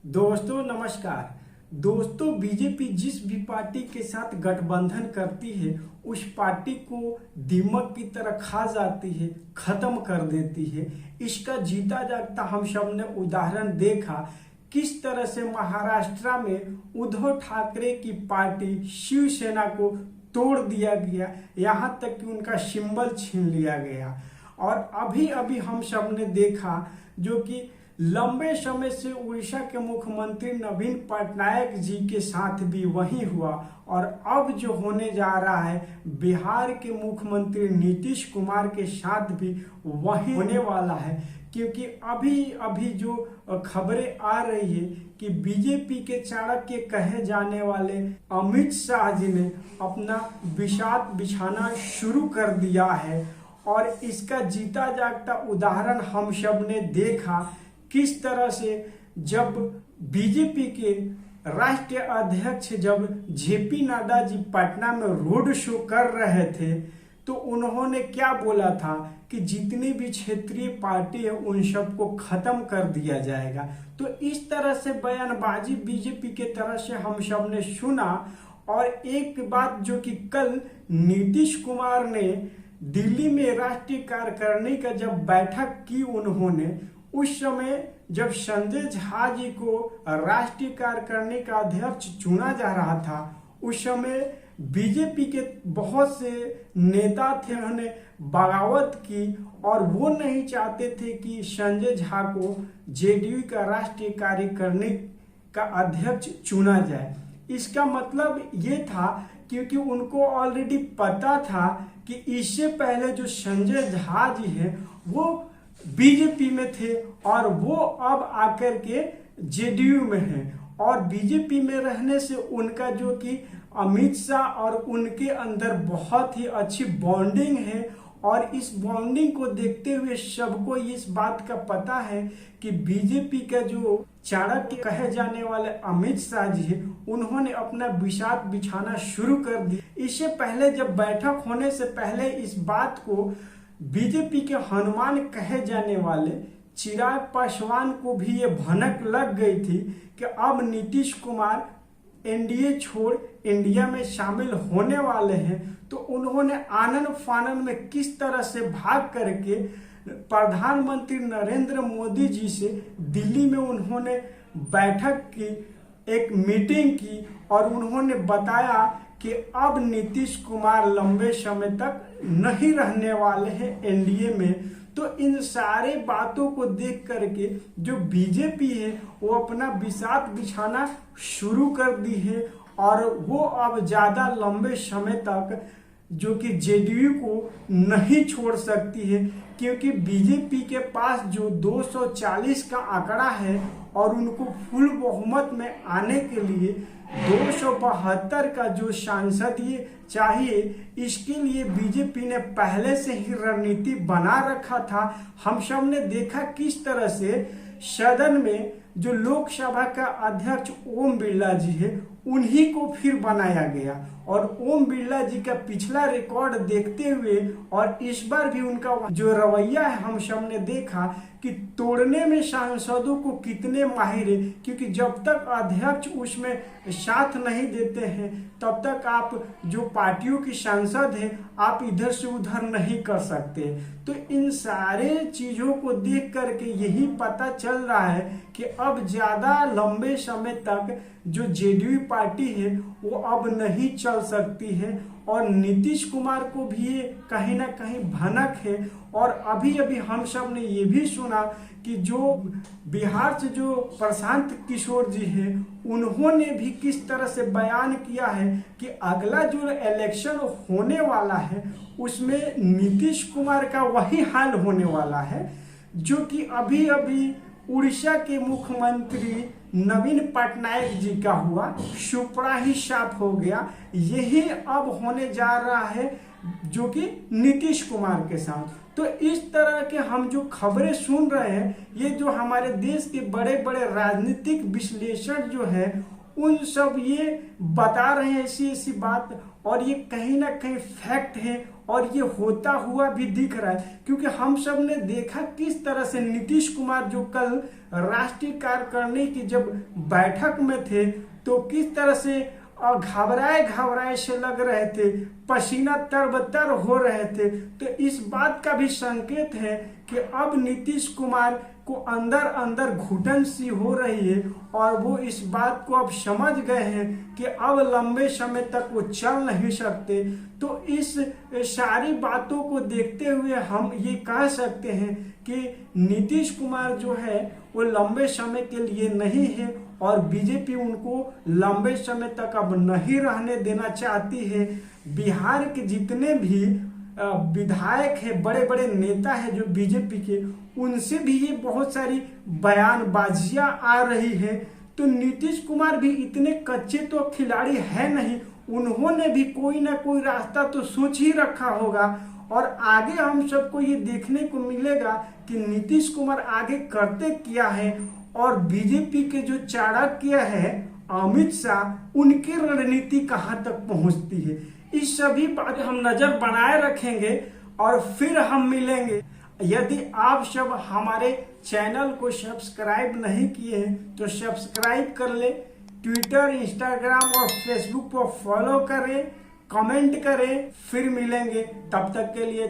दोस्तों नमस्कार। दोस्तों बीजेपी जिस भी पार्टी के साथ गठबंधन करती है उस पार्टी को दीमक की तरह खा जाती है, खत्म कर देती है। इसका जीता जागता हम सब ने उदाहरण देखा किस तरह से महाराष्ट्र में उद्धव ठाकरे की पार्टी शिवसेना को तोड़ दिया गया, यहाँ तक कि उनका सिंबल छीन लिया गया। और अभी अभी हम सब ने देखा जो कि लंबे समय से उड़ीसा के मुख्यमंत्री नवीन पटनायक जी के साथ भी वही हुआ, और अब जो होने जा रहा है बिहार के मुख्यमंत्री नीतीश कुमार के साथ भी वही होने वाला है। क्योंकि अभी अभी जो खबरें आ रही है कि बीजेपी के चाणक्य कहे जाने वाले अमित शाह जी ने अपना बिसात बिछाना शुरू कर दिया है, और इसका जीता जागता उदाहरण हम सब ने देखा किस तरह से जब बीजेपी के राष्ट्रीय अध्यक्ष जब जेपी नड्डा जी पटना में रोड शो कर रहे थे तो उन्होंने क्या बोला था कि जितनी भी क्षेत्रीय पार्टी है उन सबको खत्म कर दिया जाएगा। तो इस तरह से बयानबाजी बीजेपी के तरह से हम सब ने सुना। और एक बात जो कि कल नीतीश कुमार ने दिल्ली में राष्ट्रीय कार्यकारिणी का जब बैठक की उन्होंने, उस समय जब संजय झा जी को राष्ट्रीय कार्यकारिणी का अध्यक्ष चुना जा रहा था उस समय बीजेपी के बहुत से नेता थे, उन्होंने बगावत की और वो नहीं चाहते थे कि संजय झा को जेडीयू का राष्ट्रीय कार्यकारिणी का अध्यक्ष चुना जाए। इसका मतलब ये था क्योंकि उनको ऑलरेडी पता था कि इससे पहले जो संजय झा जी हैं वो बीजेपी में थे और वो अब आकर के जेडीयू में हैं, और बीजेपी में रहने से उनका जो कि अमित शाह और उनके अंदर बहुत ही अच्छी बॉन्डिंग है। और इस बॉन्डिंग को देखते हुए सबको इस बात का पता है कि बीजेपी का जो चाणक्य कहे जाने वाले अमित शाह जी है उन्होंने अपना बिसात बिछाना शुरू कर दिया। इससे पहले जब बैठक होने से पहले इस बात को बीजेपी के हनुमान कहे जाने वाले चिराग पासवान को भी ये भनक लग गई थी कि अब नीतीश कुमार एनडीए छोड़ इंडिया में शामिल होने वाले हैं। तो उन्होंने आनन फानन में किस तरह से भाग करके प्रधानमंत्री नरेंद्र मोदी जी से दिल्ली में उन्होंने बैठक की, एक मीटिंग की, और उन्होंने बताया कि अब नीतीश कुमार लंबे समय तक नहीं रहने वाले हैं एनडीए में। तो इन सारे बातों को देख करके जो बीजेपी है वो अपना बिसात बिछाना शुरू कर दी है, और वो अब ज़्यादा लंबे समय तक जो कि जेडीयू को नहीं छोड़ सकती है। क्योंकि बीजेपी के पास जो 240 का आंकड़ा है और उनको फुल बहुमत में आने के लिए 272 का जो सांसदीय चाहिए, इसके लिए बीजेपी ने पहले से ही रणनीति बना रखा था। हम सब ने देखा किस तरह से सदन में जो लोकसभा का अध्यक्ष ओम बिरला जी है उन्हीं को फिर बनाया गया, और ओम बिरला जी का पिछला रिकॉर्ड देखते हुए और इस बार भी उनका जो रवैया है हम सब ने देखा कि तोड़ने में सांसदों को कितने माहिर है। क्योंकि जब तक अध्यक्ष उसमें साथ नहीं देते हैं तब तक आप जो पार्टियों की सांसद हैं आप इधर से उधर नहीं कर सकते। तो इन सारे चीज़ों को देख करके यही पता चल रहा है कि अब ज़्यादा लंबे समय तक जो जेडीयू पार्टी है वो अब नहीं चल सकती है, और नीतीश कुमार को भी ये कहीं ना कहीं भनक है। और अभी अभी हम सब ने ये भी सुना कि जो बिहार से जो प्रशांत किशोर जी हैं उन्होंने भी किस तरह से बयान किया है कि अगला जो इलेक्शन होने वाला है उसमें नीतीश कुमार का वही हाल होने वाला है जो कि अभी अभी उड़ीसा के मुख्यमंत्री नवीन पटनायक जी का हुआ, सुपड़ा ही साफ हो गया। यही अब होने जा रहा है जो कि नीतीश कुमार के साथ। तो इस तरह के हम जो खबरें सुन रहे हैं, ये जो हमारे देश के बड़े बड़े राजनीतिक विश्लेषक जो है उन सब ये बता रहे हैं ऐसी ऐसी बात, और ये कहीं ना कहीं फैक्ट है और ये होता हुआ भी दिख रहा है। क्योंकि हम सब ने देखा किस तरह से नीतीश कुमार जो कल राष्ट्रीय कार्यकारिणी की जब बैठक में थे तो किस तरह से घबराए घबराए से लग रहे थे, पसीना तरबतर हो रहे थे। तो इस बात का भी संकेत है कि अब नीतीश कुमार को अंदर अंदर घुटन सी हो रही है और वो इस बात को अब समझ गए हैं कि अब लंबे समय तक वो चल नहीं सकते। तो इस सारी बातों को देखते हुए हम ये कह सकते हैं कि नीतीश कुमार जो है वो लंबे समय के लिए नहीं है और बीजेपी उनको लंबे समय तक अब नहीं रहने देना चाहती है। बिहार के जितने भी विधायक है, बड़े बड़े नेता है जो बीजेपी के, उनसे भी ये बहुत सारी बयानबाजियां आ रही है। तो नीतीश कुमार भी इतने कच्चे तो खिलाड़ी है नहीं, उन्होंने भी कोई ना कोई रास्ता तो सोच ही रखा होगा। और आगे हम सबको ये देखने को मिलेगा कि नीतीश कुमार आगे करते क्या है और बीजेपी के जो चाणक्य है अमित शाह, उनकी रणनीति कहां तक पहुंचती है। इस सभी बात हम नजर बनाए रखेंगे और फिर हम मिलेंगे। यदि आप सब हमारे चैनल को सब्सक्राइब नहीं किए हैं तो सब्सक्राइब कर ले, ट्विटर, इंस्टाग्राम और फेसबुक पर फॉलो करें, कमेंट करें। फिर मिलेंगे, तब तक के लिए